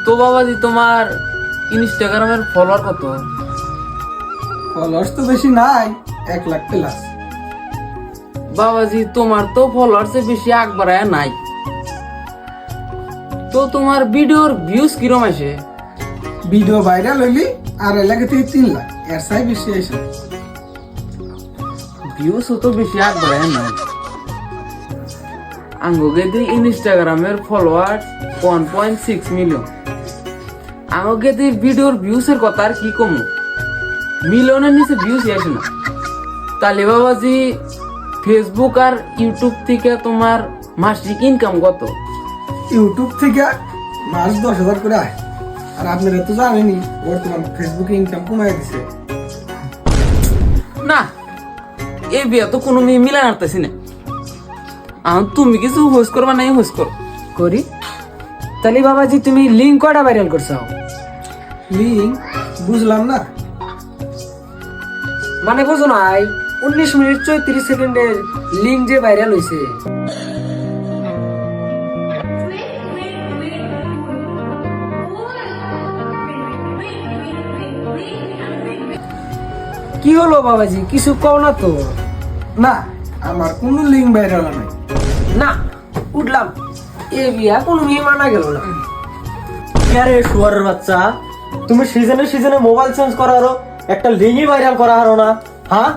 তো বাবাজি তোমার ইনস্টাগ্রামের ফলোয়ার কত? ফলোয়ার্স তো বেশি নাই, 1 লাখ প্লাস। বাবাজি তোমার তো ফলোয়ার্স বেশি আগ বাড়ায় নাই। তো তোমার ভিডিওর ভিউজ কিরম আসে? ভিডিও ভাইরাল হইলি 2.5 লাখ থেকে 3 লাখ, এর চাই বেশি আসে। ভিউজ তো বেশি আগ বাড়ায় নাই। আঙ্গকে দি ইনস্টাগ্রামের ফলোয়ার্স 1.6 মিলিয়ন। আমাকে দি ভিডিওর ভিউজের কথা আর কি কম, মিলিয়নের নিচে ভিউজ আসে না। তাহলে বাবাজি ফেসবুক আর ইউটিউব থেকে তোমার মাসিক ইনকাম কত? ইউটিউব থেকে মাস 10,000 করে আয়। আর আপনারা তো জানেনই বর্তমান ফেসবুকে ইনকাম কমাই দিছে। না, এই বিয়া তো কোনো মেয়ে মিলা নাড়তেছি না। তুমি কিছু হোস করবা নাই, হোস কর করি। তাহলে বাবাজি তুমি লিঙ্ক কয়টা ভাইরাল করছো? লিঙ্ক বুঝলাম না। মানে বুঝো নাই, 19 মিনিট 34 সেকেন্ডের লিঙ্ক যে ভাইরাল হয়েছে। কি হলো বাবাজি, কিছু কও না তো? না, আমার কোনো লিঙ্ক ভাইরাল নাই। না, উঠলাম। এ বিয়া কোনো মেয়ে মানা গেল না। আরে শুয়ারের বাচ্চা, তুমি সিজনে সিজনে মোবাইল চেঞ্জ করারও একটা লিঙ্কই ভাইরাল করা হারো না, হ্যাঁ?